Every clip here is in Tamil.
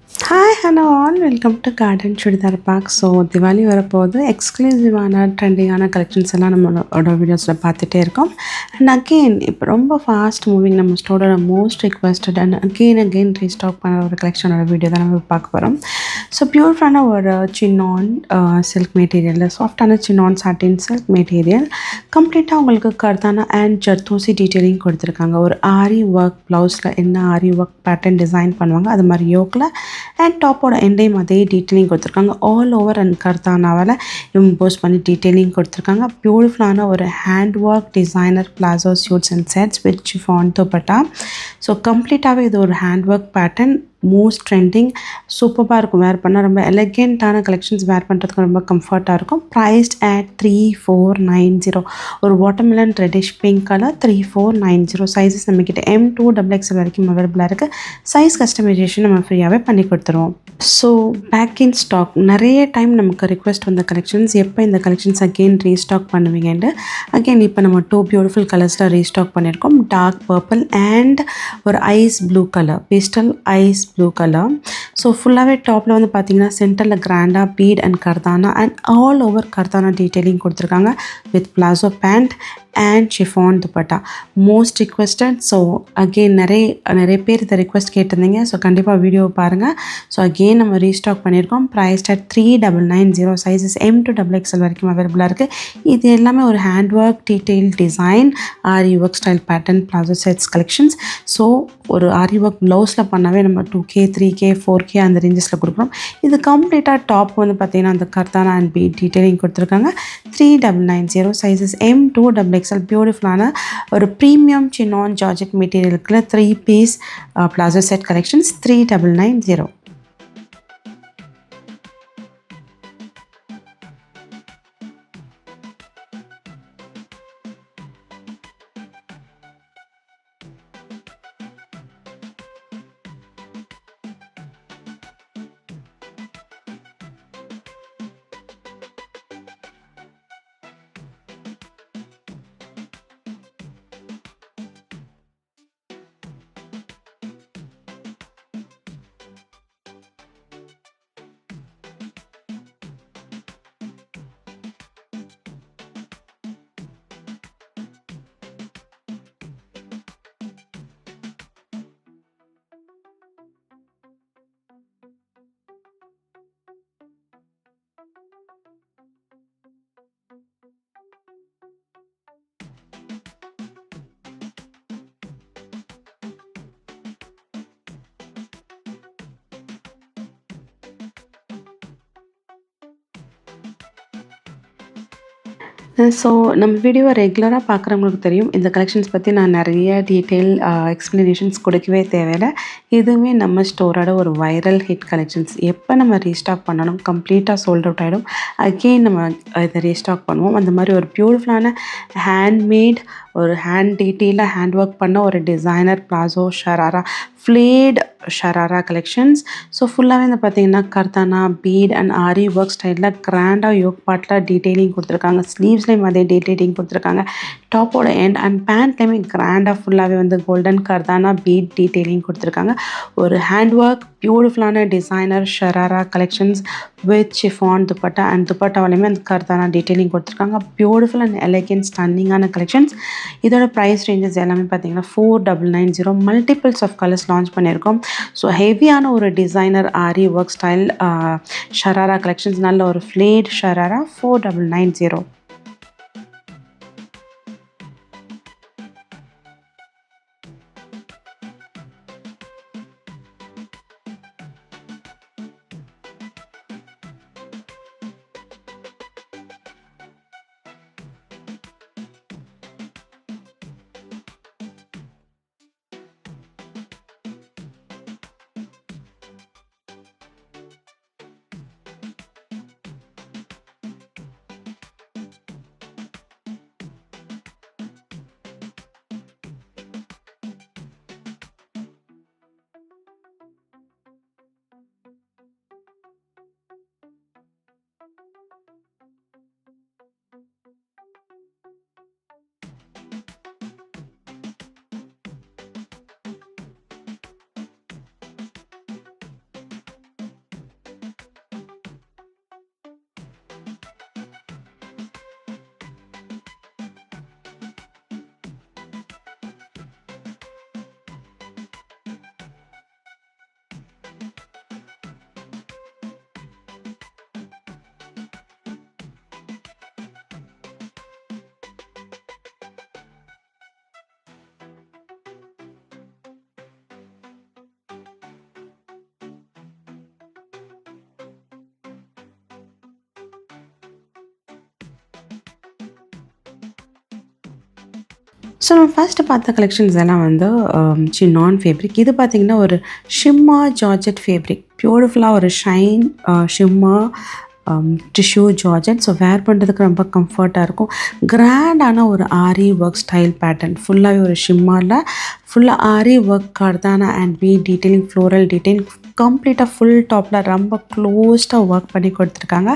Hi hello all welcome to garden churidar park. So Diwali வரப்போது எக்ஸ்க்ளூசிவான ட்ரெண்டிங்கான கலெக்ஷன்ஸ் எல்லாம் நம்மளோட வீடியோஸில் பார்த்துட்டே இருக்கோம். அண்ட் அகெயின் இப்போ ரொம்ப ஃபாஸ்ட் மூவிங் நம்ம ஸ்டோரோட most requested and again restock பண்ண ஒரு கலெக்ஷனோட வீடியோ தான் நம்ம பார்க்க போகிறோம். ஸோ பியூர்ஃபான ஒரு சின்னான் சில்க் மெட்டீரியலில் சாஃப்டான சின்னான் சாட்டின் சில்க் மெட்டீரியல் கம்ப்ளீட்டாக உங்களுக்கு கர்தானா அண்ட் ஜர்தோசி டீட்டெயிலிங் கொடுத்துருக்காங்க. ஒரு ஆரி ஒர்க் ப்ளவுஸில் என்ன ஆரி ஒர்க் பேட்டர்ன் டிசைன் பண்ணுவாங்க அது மாதிரி யோக்கில் அண்ட் டாப்போட எண்டையும் அதே டீட்டெயிலிங் கொடுத்துருக்காங்க. ஆல் ஓவர் அண்ட் கர்தானாவால் இம்போஸ் பண்ணி டீட்டெயிலிங் கொடுத்துருக்காங்க. பியூட்டிஃபுல்லான ஒரு hand work designer palazzo suits and sets with chiffon dupatta. So கம்ப்ளீட்டாகவே இது ஒரு hand work pattern, most trending, சூப்பராக இருக்கும். வேர் பண்ணால் ரொம்ப எலகெண்ட்டான கலெக்ஷன்ஸ் வேர் பண்ணுறதுக்கு ரொம்ப கம்ஃபர்ட்டாக இருக்கும். Prized at 3490. ஒரு watermelon reddish pink colour 3490. Sizes நம்மக்கிட்ட M2 XXL வரைக்கும் அவைலபிளாக இருக்குது. சைஸ் கஸ்டமைசேஷன் நம்ம ஃப்ரீயாகவே பண்ணி கொடுத்துருவோம். ஸோ பேக் இன் ஸ்டாக் நிறைய டைம் நமக்கு ரிக்வெஸ்ட் வந்த கலெக்ஷன்ஸ், எப்போ இந்த கலெக்ஷன்ஸ் அகெயின் ரீஸ்டாக் பண்ணுவீங்கன்ட்டு. அகெயின் இப்போ நம்ம 2 பியூட்டிஃபுல் கலர்ஸில் ரீஸ்டாக் பண்ணியிருக்கோம். டார்க் பர்பிள் அண்ட் ஒரு ice blue colour, pastel ice blue colour. So ஃபுல்லாகவே டாப்பில் வந்து பார்த்தீங்கன்னா சென்டரில் கிராண்டாக bead and kardana and all over kardana detailing கொடுத்துருக்காங்க with palazzo pant and chiffon dupatta. Most requested. So again நிறைய பேர் இதை ரிக்வெஸ்ட் கேட்டிருந்தீங்க. ஸோ கண்டிப்பாக வீடியோவை பாருங்கள். ஸோ அகெயின் நம்ம ரீஸ்டாக் பண்ணியிருக்கோம். Priced at 3990. Sizes M2 XXL வரைக்கும் அவைலபிளாக இருக்குது. இது எல்லாமே ஒரு hand work detail design aari work style pattern palazzo sets collections. So ஒரு ஆரி ஒர்க் ப்ளவுஸில் பண்ணாவே நம்ம 2K 3K 4K அந்த ரேஞ்சஸில் கொடுக்குறோம். இது கம்ப்ளீட்டாக டாப் வந்து பார்த்திங்கன்னா அந்த கர்தானா அண்ட் பீட் டீட்டெயிலிங் கொடுத்துருக்காங்க. 3990. Sizes M2 XXL. பியூட்டிஃபுல்லான ஒரு ப்ரீமியம் சின்னான் ஜார்ஜெட் மெட்டீரியலுக்குள்ள 3 piece palazzo set collections 3990. So நம்ம வீடியோவை ரெகுலராக பார்க்குறவங்களுக்கு தெரியும், இந்த கலெக்ஷன்ஸ் பற்றி நான் நிறைய டீட்டெயில் எக்ஸ்ப்ளனேஷன்ஸ் கொடுக்கவே தேவையில்லை. இதுவுமே நம்ம ஸ்டோரோட ஒரு வைரல் ஹிட் கலெக்ஷன்ஸ். எப்போ நம்ம ரீஸ்டாக் பண்ணணும் கம்ப்ளீட்டாக சோல்ட் அவுட் ஆகிடும். அகெயின் நம்ம இதை ரீஸ்டாக் பண்ணுவோம். அந்த மாதிரி ஒரு பியூட்டிஃபுல்லான ஹேண்ட்மேட், ஒரு ஹேண்ட் டீட்டெயிலாக ஹேண்ட் ஒர்க் பண்ண ஒரு designer palazzo sharara, flat sharara collections. So ஃபுல்லாகவே வந்து பார்த்திங்கன்னா கர்தானா பீட் அண்ட் ஆரி ஒர்க் ஸ்டைலில் கிராண்டாக யோக் பார்ட்டில் டீட்டெயிலிங் கொடுத்துருக்காங்க. ஸ்லீவ்ஸ்லேயும் அதே டீட்டெயிலிங் கொடுத்துருக்காங்க. டாப்போட எண்ட் அண்ட் பேண்ட்லேயுமே கிராண்டாக ஃபுல்லாகவே வந்து கோல்டன் கர்தானா பீட் டீட்டெயிலிங் கொடுத்துருக்காங்க. ஒரு ஹேண்ட் ஒர்க் பியூட்டிஃபுல்லான designer sharara collections with chiffon dupatta and துப்பட்டாவிலையுமே அந்த கர்தானா டீட்டெயிலிங் கொடுத்துருக்காங்க. பியூட்டிஃபுல் அண்ட் எலகென்ட் ஸ்டன்னிங்கான கலெக்ஷன்ஸ். இதோட ப்ரைஸ் ரேஞ்சஸ் எல்லாமே பார்த்தீங்கன்னா 4990. மல்டிபிள்ஸ் ஆஃப் கலர்ஸ் லான்ச் பண்ணியிருக்கோம். ஸோ ஹெவியான ஒரு designer aari work style sharara collections, நல்ல ஒரு ஃப்ளேட் ஷராரா 4990. ஸோ நம்ம ஃபர்ஸ்ட்டு பார்த்த கலெக்ஷன்ஸ் எல்லாம் வந்து சின்னான் ஃபேப்ரிக். இது பார்த்திங்கன்னா ஒரு ஷிம்மா ஜார்ஜெட் ஃபேப்ரிக், பியூட்டிஃபுல்லாக ஒரு shine ஷிம்மா tissue georgette. So wear பண்ணுறதுக்கு ரொம்ப கம்ஃபர்ட்டாக இருக்கும். கிராண்டான ஒரு ஆரி ஒர்க் ஸ்டைல் பேட்டர்ன், ஃபுல்லாகவே ஒரு ஷிம்மாவில் ஃபுல்லாக aari work kardana and V detailing, floral detail கம்ப்ளீட்டாக ஃபுல் டாப்பில் ரொம்ப க்ளோஸ்டாக ஒர்க் பண்ணி கொடுத்துருக்காங்க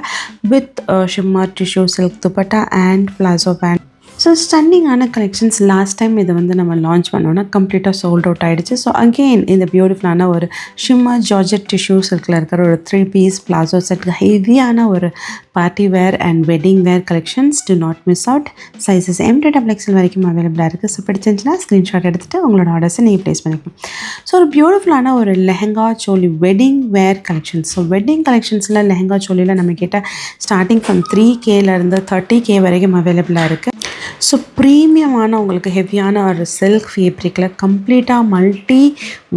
with shimmer tissue silk dupatta and palazzo pant. So ஸ்டன்னிங்கான கலெக்ஷன்ஸ். லாஸ்ட் டைம் இதை வந்து நம்ம லான்ச் பண்ணோன்னா கம்ப்ளீட்டாக சோல்ட் அவுட் ஆகிடுச்சு. ஸோ அகெயின் இந்த பியூட்டிஃபுல்லான ஒரு ஷிம்மா ஜார்ஜெட் டிஷ்யூ சில்கில் இருக்கிற ஒரு 3 பீஸ் பிளாசோ செட், ஹெவியான ஒரு party where and wedding wear collections. To not miss out. Sizes M2XL வரைக்கும் அவைலபிளாக இருக்குது. ஸோ பிடிச்சிருந்துச்சுன்னா ஸ்க்ரீன்ஷாட் எடுத்துகிட்டு உங்களோட ஆர்டர்ஸை நீங்கள் ப்ளேஸ் பண்ணிக்கலாம். ஸோ ஒரு பியூட்டிஃபுல்லான ஒரு lehenga choli wedding wear collections. So wedding கலெக்ஷன்ஸில் லெஹங்கா சோலியில் நம்ம கிட்ட ஸ்டார்டிங் ஃப்ரம் 3Kலேருந்து 30K வரைக்கும் அவைலபிளாக இருக்குது. ஸோ ப்ரீமியமான உங்களுக்கு ஹெவியான ஒரு சில்க் ஃபேப்ரிக்கில் கம்ப்ளீட்டாக மல்டி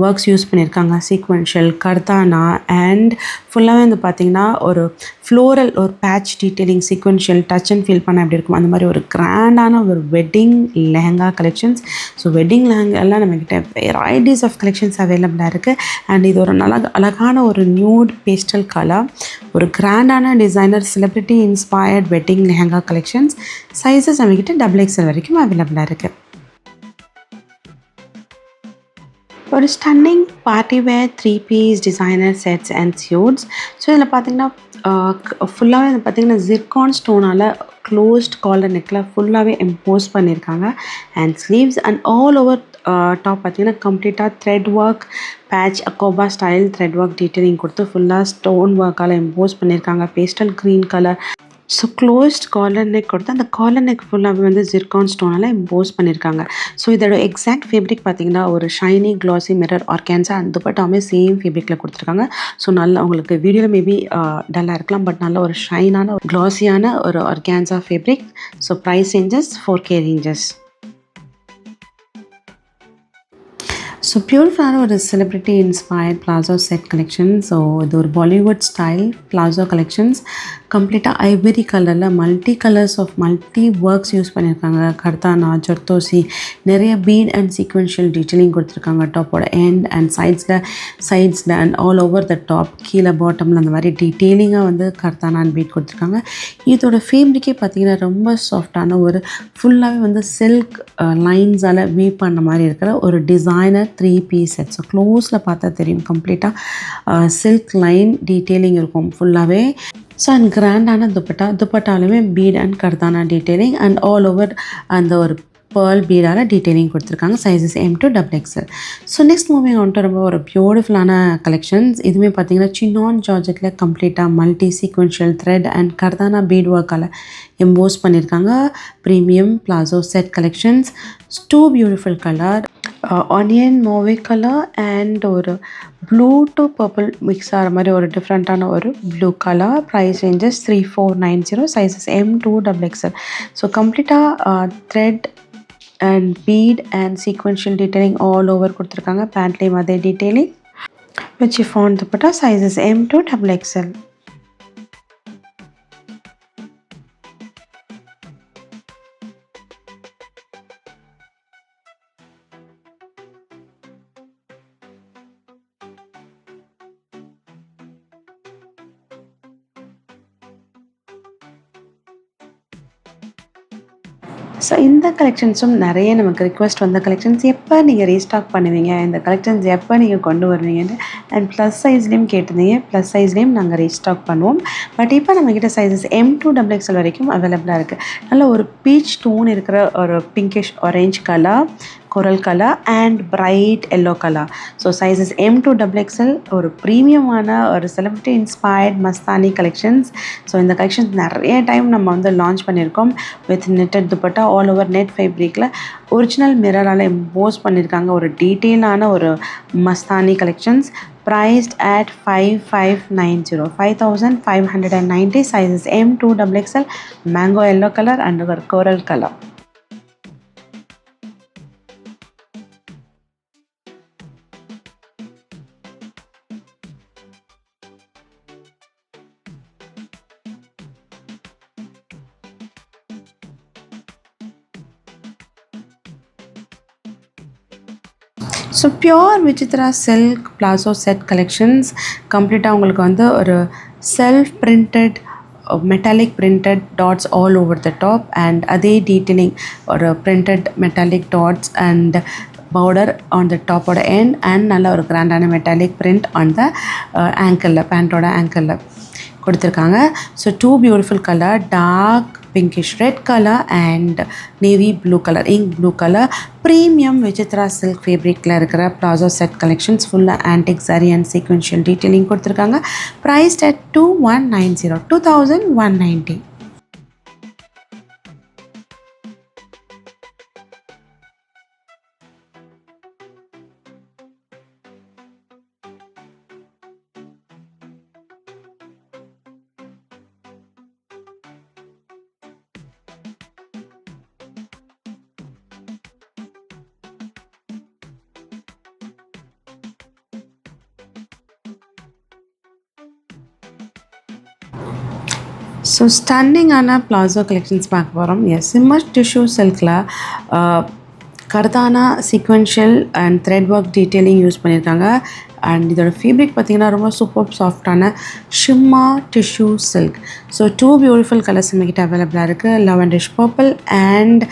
ஒர்க்ஸ் யூஸ் பண்ணியிருக்காங்க. சீக்வென்ஷியல், கர்தானா அண்ட் ஃபுல்லாகவே வந்து பார்த்திங்கன்னா ஒரு ஃப்ளோரல் ஒரு patch detailing, sequential touch and feel பண்ண எப்படி இருக்கும் அந்த மாதிரி ஒரு கிராண்டான ஒரு wedding lehenga collections. So wedding லெஹங்காலாம் நம்மக்கிட்ட வெரைட்டிஸ் ஆஃப் கலெக்ஷன்ஸ் அவைலபிளாக இருக்குது. அண்ட் இது ஒரு அழகான ஒரு நியூட் பேஸ்டல் கலர், ஒரு கிராண்டான designer celebrity inspired wedding lehenga collections. Sizes நம்மக்கிட்ட XXL வரைக்கும் அவைலபிளாக இருக்குது. ஒரு stunning party wear 3 piece designer sets and suits. So இதில் பார்த்திங்கன்னா ஃபுல்லாகவே வந்து பார்த்திங்கன்னா ஜிர்கான் ஸ்டோனால் க்ளோஸ்ட் காலர் நெக்கில் ஃபுல்லாகவே இம்போஸ் பண்ணியிருக்காங்க. And sleeves and all over top பார்த்திங்கன்னா கம்ப்ளீட்டாக த்ரெட் ஒர்க் பேட்ச் அக்கோபா ஸ்டைல் த்ரெட் ஒர்க் டீட்டெயிலிங் கொடுத்து ஃபுல்லாக ஸ்டோன் ஒர்க்கால் இம்போஸ் பண்ணியிருக்காங்க. Pastel green colour. So closed collar neck கொடுத்து அந்த காலர் நெக் ஃபுல்லாகவே வந்து ஜிர்கான் ஸ்டோனால் இம்போஸ் பண்ணியிருக்காங்க. ஸோ இதோட எக்ஸாக்ட் ஃபேப்ரிக் பார்த்திங்கன்னா ஒரு ஷைனி க்ளாஸி மிரர் ஆர்கான்ஸா அந்த துப்பட்டாமே சேம் ஃபேப்ரிக்கில் கொடுத்துருக்காங்க. ஸோ நல்லா உங்களுக்கு வீடியோவில் மேபி டல்லாக இருக்கலாம், பட் நல்ல ஒரு ஷைனான ஒரு க்ளாஸியான ஒரு organza fabric. So price ranges 4K ranges. So பியூரிஃபுல்லான ஒரு celebrity inspired palazzo set collection. So இது ஒரு பாலிவுட் ஸ்டைல் பிளாசோ கலெக்ஷன்ஸ். கம்ப்ளீட்டாக ஐவரி கலரில் multi colours of multi works use பண்ணியிருக்காங்க. கர்தானா, ஜர்தோசி, நிறைய பீட் அண்ட் சீக்வென்ஷியல் டீட்டெயிலிங் கொடுத்துருக்காங்க. டாப்போட எண்ட் அண்ட் சைட்ஸில் and all over the top, கீழே பாட்டமில் அந்த மாதிரி டீட்டெயிலிங்காக வந்து கர்தானா அண்ட் பீட் கொடுத்துருக்காங்க. இதோட ஃபேப்ரிக்கே பார்த்திங்கன்னா ரொம்ப சாஃப்டான ஒரு ஃபுல்லாகவே வந்து சில்க் லைன்ஸால் வீவ் பண்ண மாதிரி இருக்கிற ஒரு டிசைனர் 3 பீஸ் செட். ஸோ க்ளோஸில் பார்த்தா தெரியும் கம்ப்ளீட்டாக சில்க் லைன் டீட்டெயிலிங் இருக்கும் ஃபுல்லாகவே. ஸோ அண்ட் கிராண்டான துப்பட்டாலுமே bead and kardana detailing and all over அந்த ஒரு பேர்ல் பீடால் டீட்டெயிலிங் கொடுத்துருக்காங்க. Sizes M2XL. So next moving வந்துட்டு ரொம்ப ஒரு பியூட்டிஃபுல்லான கலெக்ஷன்ஸ். இதுவுமே பார்த்திங்கன்னா சின்னான் ஜார்ஜெட்டில் கம்ப்ளீட்டாக multi sequential thread and kardana bead ஒர்க்கால் எம்போஸ் பண்ணியிருக்காங்க. Premium palazzo set collections. 2 beautiful colour, onion mauve colour and ஒரு ப்ளூ டு பர்பிள் மிக்ஸ் ஆகிற மாதிரி ஒரு டிஃப்ரெண்ட்டான ஒரு blue colour. Price ranges 3490. Sizes M2XL. So கம்ப்ளீட்டாக thread and bead and sequential detailing all over கொடுத்துருக்காங்க. பேண்ட்லேயும் அதே டீட்டெயிலிங் வச்சு font dupatta. Sizes M2XL. So இந்த கலெக்ஷன்ஸும் நிறைய நமக்கு ரிக்வெஸ்ட் வந்த கலெக்ஷன்ஸ். எப்போ நீங்கள் ரீஸ்டாக் பண்ணுவீங்க, இந்த கலெக்ஷன்ஸ் எப்போ நீங்கள் கொண்டு வருவீங்கன்னு அண்ட் ப்ளஸ் சைஸ்லேயும் கேட்டிருந்தீங்க. ப்ளஸ் சைஸ்லேயும் நாங்கள் ரீஸ்டாக் பண்ணுவோம். பட் இப்போ நம்மக்கிட்ட சைஸஸ் M2XL வரைக்கும் அவைலபிளாக இருக்குது. நல்ல ஒரு பீச் டோன் இருக்கிற ஒரு pinkish orange colour coral color and bright yellow color. So sizes M to XXL ஒரு ப்ரீமியமான ஒரு celebrity inspired Mastani collections. So இந்த கலெக்ஷன்ஸ் நிறைய டைம் நம்ம வந்து லான்ச் பண்ணியிருக்கோம். With netted dupatta all over net ஃபேப்ரிக்கில் ஒரிஜினல் மிரரால் எம்போஸ் பண்ணியிருக்காங்க. ஒரு டீட்டெயிலான ஒரு Mastani collections. Priced at 5590, 5590. Sizes M to XXL, mango yellow color and coral color. So pure Vichitra silk palazzo set collections கம்ப்ளீட்டாக உங்களுக்கு வந்து ஒரு self printed metallic printed dots all over the top and அதே டீட்டெயிலிங் ஒரு printed metallic dots and border on the டாப்போட எண்ட் அண்ட் நல்ல ஒரு கிராண்டான மெட்டாலிக் பிரிண்ட் ஆன் த ஆங்கிளில் பேண்ட்டோட ஆங்கிளில் கொடுத்துருக்காங்க. So two beautiful colour, dark pinkish red color and navy blue color, ink blue color, premium Vichitra silk fabric la irukra plazo set collections full antique zari and sequential detailing கொடுத்திருக்காங்க. Priced at 2190, 2190. ஸோ ஸ்டன்னிங்கான பிளாசோ கலெக்ஷன்ஸ் பார்க்க போகிறோம். எஸ், சிம்மர் டிஷ்யூ சில்கில் kardana sequential and thread work detailing use பண்ணியிருக்காங்க. அண்ட் இதோட ஃபேப்ரிக் பார்த்திங்கன்னா ரொம்ப சூப்பர் சாஃப்டான shimmer tissue silk. So two beautiful colours நம்மக்கிட்ட அவைலபிளாக இருக்குது. லெவண்டிஷ் பர்பிள் அண்ட்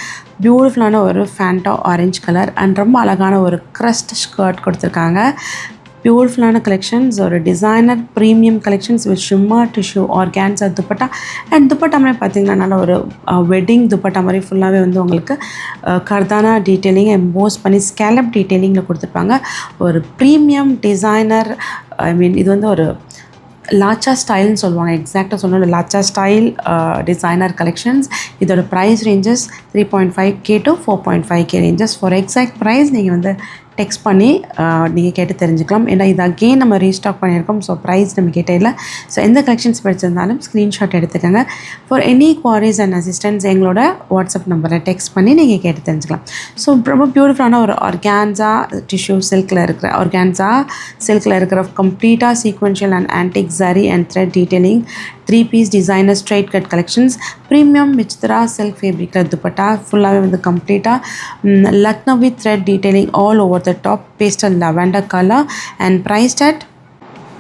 பியூட்டிஃபுல்லான ஒரு ஃபேண்டா ஆரஞ்ச் கலர் அண்ட் ரொம்ப அழகான ஒரு க்ரஸ்ட் ஸ்கர்ட் கொடுத்துருக்காங்க. பியூட்டிஃபுல்லான கலெக்ஷன்ஸ், ஒரு designer premium collections with shimmer tissue organza dupatta. And dupatta மாதிரி பார்த்திங்கன்னா நல்ல ஒரு வெட்டிங் துப்பட்டா மாதிரி ஃபுல்லாகவே வந்து உங்களுக்கு கர்தானா டீட்டெயிலிங் எம்போஸ் பண்ணி ஸ்கேலப் டீட்டெயிலிங்கில் கொடுத்துருப்பாங்க. ஒரு ப்ரீமியம் டிசைனர், ஐ மீன் இது வந்து ஒரு லாச்சா ஸ்டைல்னு சொல்லுவாங்க, எக்ஸாக்டாக சொல்லணும் லாச்சா ஸ்டைல் டிசைனர் கலெக்ஷன்ஸ். இதோட price ranges 3.5K to 4.5K ரேஞ்சஸ். ஃபார் எக்ஸாக்ட் ப்ரைஸ் நீங்கள் வந்து டெக்ஸ்ட் பண்ணி நீங்கள் கேட்டு தெரிஞ்சுக்கலாம். ஏன்னா இது அகெயின் நம்ம ரீஸ்டாக் பண்ணியிருக்கோம். ஸோ ப்ரைஸ் நம்ம கேட்டே இல்லை. ஸோ எந்த கலெக்ஷன்ஸ் படிச்சிருந்தாலும் ஸ்க்ரீன்ஷாட் எடுத்துக்கோங்க. For any queries and assistance எங்களோட வாட்ஸ்அப் நம்பரில் டெக்ஸ்ட் பண்ணி நீங்கள் கேட்டு தெரிஞ்சுக்கலாம். ஸோ ரொம்ப பியூட்டிஃபுல்லான ஒரு ஆர்கான்ஸா டிஷ்யூ சில்கில் இருக்கிற ஆர்கான்ஸா சில்கில் இருக்கிற கம்ப்ளீட்டாக sequential and antique zari and thread detailing 3-piece designer straight cut collections. Premium Vichitra silk fabric dupatta ஃபுல்லாகவே வந்து கம்ப்ளீட்டாக Lucknowi thread detailing all over the top, pastel lavender color and priced at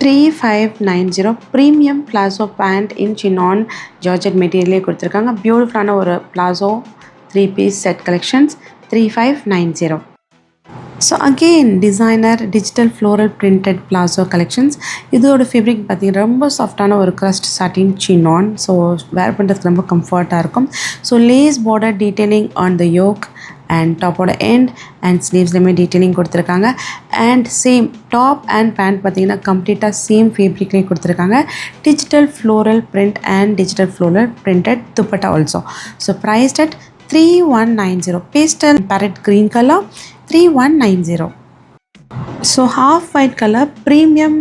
3590. Premium palazzo pant in chinon georgette மெட்டீரியலே கொடுத்துருக்காங்க. பியூட்டிஃபுல்லான ஒரு palazzo 3-piece set collections 3590. So again designer digital floral printed palazzo collections. இதோட ஃபேப்ரிக் பார்த்திங்கன்னா ரொம்ப சாஃப்டான ஒரு crushed satin chinon. So wear பண்ணுறதுக்கு ரொம்ப கம்ஃபர்ட்டாக இருக்கும். So lace border detailing on the yoke and டாப்போட எண்ட் அண்ட் ஸ்லீவ்ஸ்லேயுமே டீட்டெயிலிங் கொடுத்துருக்காங்க. And same top and pant பார்த்திங்கன்னா கம்ப்ளீட்டாக சேம் ஃபேப்ரிக்லேயே கொடுத்துருக்காங்க. Digital floral print and digital floral printed dupatta also. So priced at 3190. Pastel parrot green color 3190. So half white color premium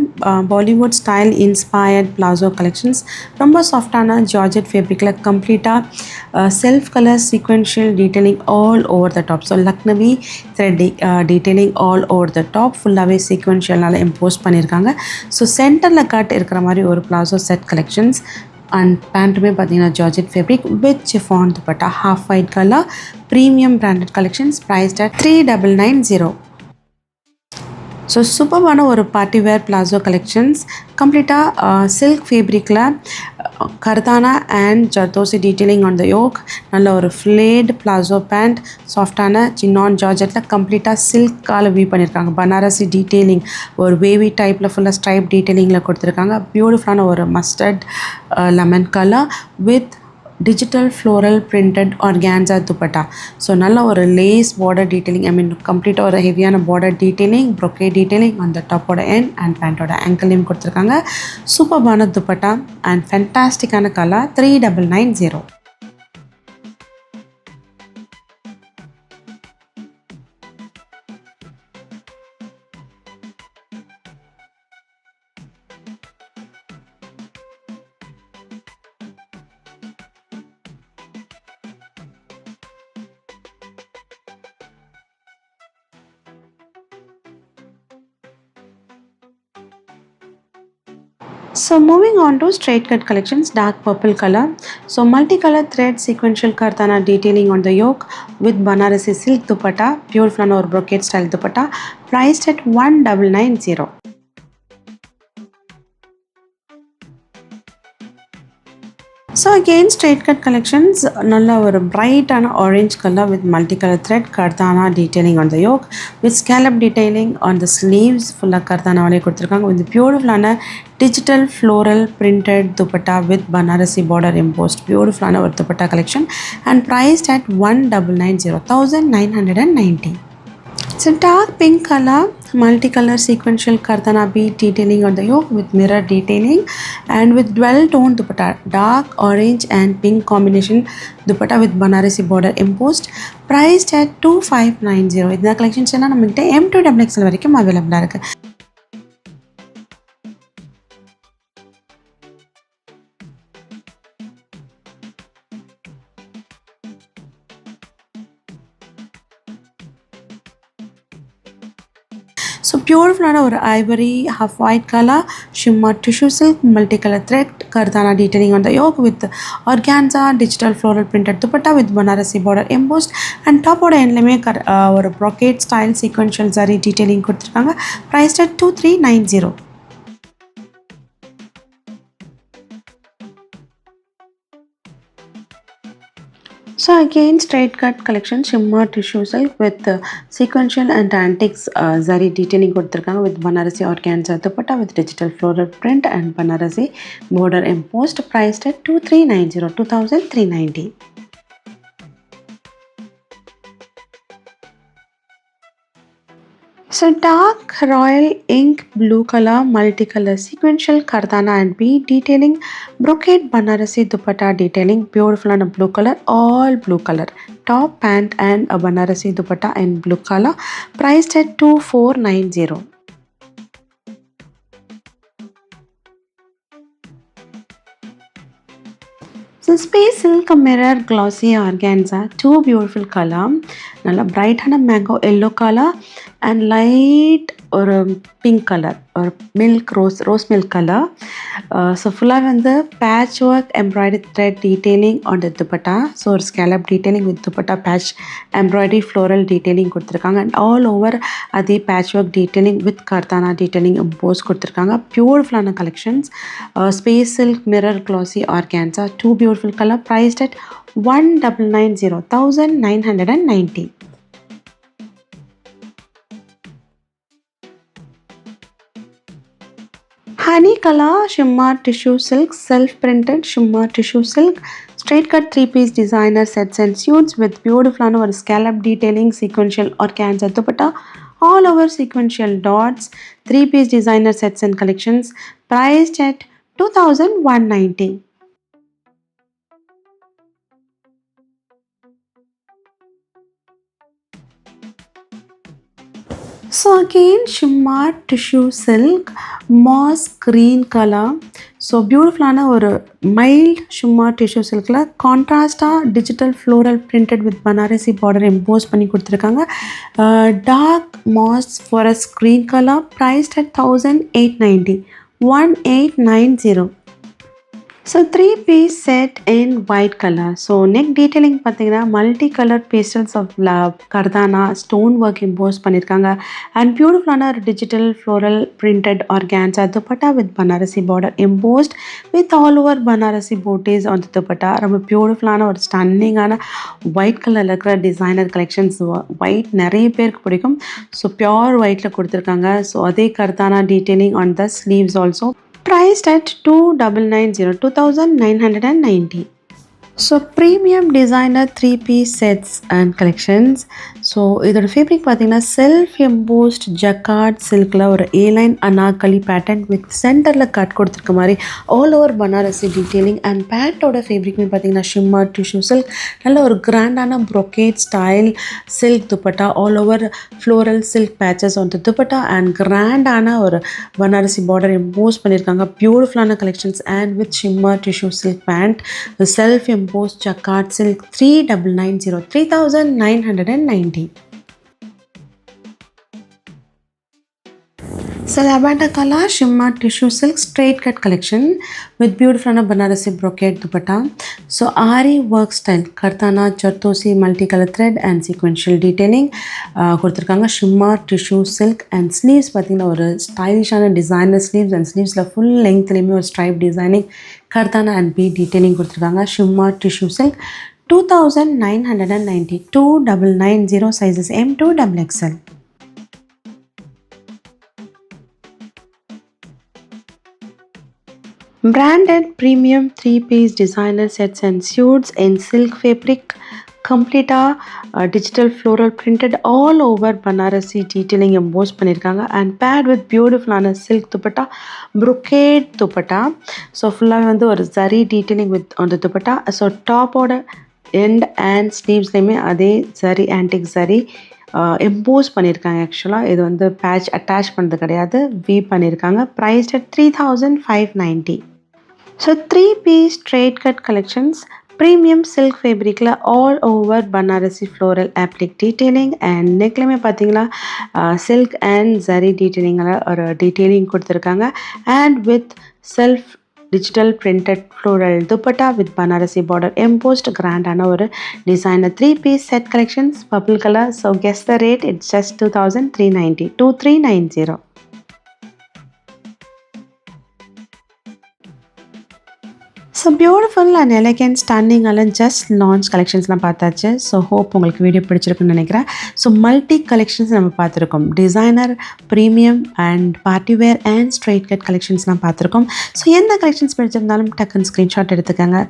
Bollywood style inspired plazo collections. ரொம்ப சாஃப்டான ஜார்ஜெட் ஃபேப்ரிக்கில் கம்ப்ளீட்டாக self colour sequential detailing all over the top. So Lucknowi thread detailing all over the top ஃபுல்லாகவே சீக்வென்ஷியல்னால இம்போஸ் பண்ணியிருக்காங்க. ஸோ சென்டரில் கட் இருக்கிற மாதிரி ஒரு பிளாசோ செட் கலெக்ஷன்ஸ். அண்ட் பேண்ட்டுமே பார்த்தீங்கன்னா georgette fabric with chiffon dupatta, half white colour, premium branded collections priced at 3990. So சூப்பரான ஒரு பார்ட்டி வேர் பிளாசோ கலெக்ஷன்ஸ் கம்ப்ளீட்டாக சில்க் ஃபேப்ரிக்கில் kardana and zardozi detailing on the yoke. நல்ல ஒரு ஃப்ளேட் பிளாசோ பேண்ட், சாஃப்டான சின்னான் ஜார்ஜெட்டில் கம்ப்ளீட்டாக சில்கால் வீவ் பண்ணியிருக்காங்க. பனாரசி டீட்டெயிலிங் ஒரு வேவி டைப்பில் ஃபுல்லாக ஸ்ட்ரைப் டீட்டெயிலிங்கில் கொடுத்துருக்காங்க. பியூட்டிஃபுல்லான ஒரு mustard lemon colour with digital floral printed organza dupatta. So நல்ல ஒரு லேஸ் பார்டர் டீட்டெயிலிங், ஐ மீன் கம்ப்ளீட்டாக ஒரு ஹெவியான பார்டர் டீட்டெயிலிங், ப்ரொக்கே டீட்டெயிலிங் அந்த டாப்போட எண்ட் அண்ட் பேண்ட்டோட ஆங்கிளையும் கொடுத்துருக்காங்க. சூப்பர்பான துப்பட்டா அண்ட் ஃபென்டாஸ்டிக்கான colour 3990. So moving on to straight cut collections, dark purple color. So multicolor thread sequential kardana detailing on the yoke with Banarasi silk dupatta, beautiful or brocade style dupatta, priced at 1990. So again straight cut collections, nalla or bright and orange color with multicolor thread kardana detailing on the yoke with scallop detailing on the sleeves, full kardana vale kuduthirukanga with beautiful digital floral printed dupatta with Banarasi border embossed, beautiful or dupatta collection and priced at 1990. It's a dark pink color, multicolor sequential kardana bead detailing on the yoke with mirror detailing and with dual tone dupatta, dark orange and pink combination dupatta with Banarasi border embossed, priced at 2590. இந்த collections எல்லாம் நம்மகிட்ட M2XXL வரைக்கும் available இருக்கு. So beautiful or ivory half white color shimmer tissue silk multicolor thread kardana detailing on the yoke with organza digital floral printed dupatta with Banarasi border embossed and top oda endlame or brocade style sequential zari detailing kuduthirukanga, priced at 2390. So again straight cut collection shimmer tissue silk with sequential and antiques zari detailing கொடுத்திருக்காங்க with Banarasi organza dupatta with digital floral print and Banarasi border embossed, priced at 2390. So dark royal ink blue color multicolor sequential kardana and bead detailing brocade Banarasi dupatta detailing, beautiful and blue color, all blue color top pant and a Banarasi dupatta in blue color, priced at 2490. So space silk mirror glossy organza, two beautiful color, nalla bright hana mango yellow color and light or pink color or milk rose milk color. So full on the patchwork embroidered thread detailing on the dupatta, so scallop detailing with dupatta patch embroidery floral detailing கொடுத்திருக்காங்க and all over அதே patchwork detailing with kardana detailing embossed கொடுத்திருக்காங்க. Beautiful ஆன collections, space silk mirror glossy organza, two beautiful color, priced at 1990. Honey color shimmer tissue silk self printed shimmer tissue silk straight cut 3-piece designer sets and suits with beautiful or scallop detailing sequential organza dupatta, all over sequential dots, 3-piece designer sets and collections, priced at 2190. So again shimmer tissue silk moss green color, so beautiful ஆன ஒரு mild shimmer tissue silkல கான்ட்ராஸ்டா digital floral printed with Banarasi border embossed பண்ணி கொடுத்திருக்காங்க. Dark moss forest green color, priced at 1890. So 3-piece set in white color. So neck detailing பார்த்தீங்கன்னா multicolored pastels of kardana stone work embossed பண்ணிருக்காங்க and beautiful digital floral printed organza dupatta with Banarasi border embossed with all over Banarasi booties on the dupatta. ரொம்ப beautiful ஒரு stunning white color இருக்கிற designer collections. white நிறைய பேருக்கு பிடிக்கும். So pure whiteல கொடுத்திருக்காங்க. So அதே kardana detailing on the sleeves also, priced at 2990. So premium designer 3 piece sets and collections. So இதோட ஃபேப்ரிக் பார்த்தீங்கன்னா செல்ஃப் எம்போஸ்ட் ஜக்கார்ட் சில்கில் ஒரு ஏலைன் அனார்கலி பேட்டர்ன் வித் சென்டரில் கட் கொடுத்துருக்க மாதிரி all over Banarasi detailing. And பேண்ட்டோட ஃபேப்ரிக்னு பார்த்தீங்கன்னா ஷிம்மர் டிஷ்யூ சில்க், நல்ல ஒரு கிராண்டான brocade style silk dupatta, all over floral silk patches on the dupatta and கிராண்டான ஒரு பனாரசி பார்டர் எம்போஸ் பண்ணியிருக்காங்க. பியூட்டிஃபுல்லான collections and with shimmer tissue silk pant, self embossed jacquard silk 3990 3990. So lavender color shimmer tissue silk straight cut collection with beautiful Banarasi brocade dupatta. So ari work style kartana chartosi multicolor thread and sequential detailing கொடுத்திருக்காங்க. shimmer tissue silk and sleeves பார்த்தீங்கன்னா ஒரு ஸ்டைலிஷான டிசைனர் sleeves and sleevesல full lengthலயுமே ஒரு stripe designing கர்தானா and bead detailing கொடுத்திருக்காங்க. shimmer tissue silk 2990 2990 sizes M2 XXL. Branded premium 3-piece designer sets and suits in silk fabric, complete digital floral printed all over Banarasi detailing embossed பண்ணிருக்காங்க and paired with beautiful silk dupatta, brocade dupatta. So full வந்து ஒரு zari detailing with on the dupatta. So top ஓட end and sleeves லையுமே அதே zari antique zari எம்போஸ் பண்ணியிருக்காங்க. ஆக்சுவலாக இது வந்து பேட்ச் அட்டாச் பண்ணுறது கிடையாது, வீவ் பண்ணியிருக்காங்க. Priced at 3590. So 3-piece straight cut collections, premium silk ஃபேப்ரிக்கில் all over Banarasi floral applique detailing and நெக்லையுமே பார்த்தீங்கன்னா சில்க் அண்ட் ஜரி டீட்டெயிலிங்கில் ஒரு டீட்டெயிலிங் கொடுத்துருக்காங்க and with self digital printed floral dupatta with Banarasi border embossed கிராண்டான ஒரு designer 3-piece set collections purple colour. So guess the rate, it's just 2390 2390. So beautiful and elegant standing and just launch கலெக்ஷன்ஸ்லாம் பார்த்தாச்சு. ஸோ ஹோப் உங்களுக்கு வீடியோ பிடிச்சிருக்குன்னு நினைக்கிறேன். ஸோ மல்டி கலெக்ஷன்ஸ் நம்ம பார்த்துருக்கோம். Designer, premium and party wear and straight cut கலெக்ஷன்ஸ்லாம் பார்த்துருக்கோம். ஸோ எந்த கலெக்ஷன்ஸ் பிடிச்சிருந்தாலும் டக்குன்னு ஸ்க்ரீன்ஷாட் எடுத்துக்கோங்க.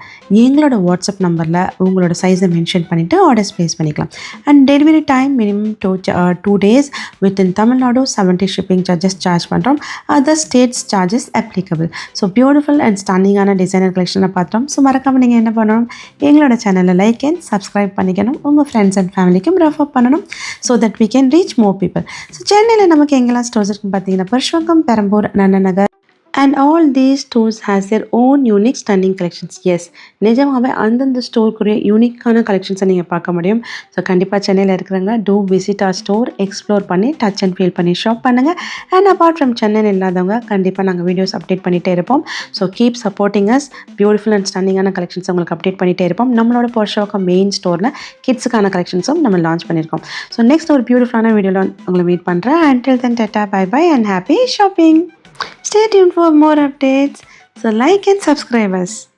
எங்களோட வாட்ஸ்அப் நம்பரில் உங்களோட சைஸை மென்ஷன் பண்ணிவிட்டு ஆர்டர்ஸ் ப்ளேஸ் பண்ணிக்கலாம். And delivery time minimum 2 days within Tamil Nadu 70 shipping charges charge பண்ணுறோம். Other states charges applicable. So beautiful and ஸ்டாண்டிங்கான டிசைனர் கலெக்ஷன் பார்த்தோம். ஸோ மறக்காம நீங்கள் என்ன பண்ணணும், எங்களோட சேனலை லைக் அண்ட் சப்ஸ்கிரைப் பண்ணிக்கணும். உங்கள் ஃப்ரெண்ட்ஸ் அண்ட் ஃபேமிலிக்கும் ரெஃபர் பண்ணணும் so that we can reach more people. So சென்னையில் நமக்கு எங்கெல்லாம் ஸ்டோர்ஸ் இருக்குன்னு பார்த்தீங்கன்னா பர்ஷ்வகம், பெரம்பூர், அண்ணா and all these stores has their own unique stunning collections. Yes, நிஜமாகவே அந்தந்த ஸ்டோருக்குரிய யூனிக்கான கலெக்ஷன்ஸை நீங்கள் பார்க்க முடியும். ஸோ கண்டிப்பாக சென்னையில் இருக்கிறவங்க to visit our store, explore பண்ணி டச் அண்ட் ஃபீல் பண்ணி ஷாப் பண்ணுங்கள். அண்ட் அப்பார்ட் ஃப்ரம் சென்னையில் இல்லாதவங்க கண்டிப்பாக நாங்கள் வீடியோஸ் அப்டேட் பண்ணிகிட்டே இருப்போம். So keep supporting us. Beautiful and ஸ்டன்னிங்கான கலெக்ஷன்ஸ் உங்களுக்கு அப்டேட் பண்ணிகிட்டே இருப்போம். நம்மளோட பர்ஷ்வகம் மெயின் ஸ்டோரில் கிட்ஸுக்கான கலெக்ஷன்ஸும் நம்ம லான்ச் பண்ணியிருக்கோம். ஸோ நெக்ஸ்ட் ஒரு பியூட்டிஃபுல்லான வீடியோவில் உங்களை மீட் பண்ணுறேன். until then, tata, bye bye and happy shopping. Stay tuned for more updates. So like and subscribe us.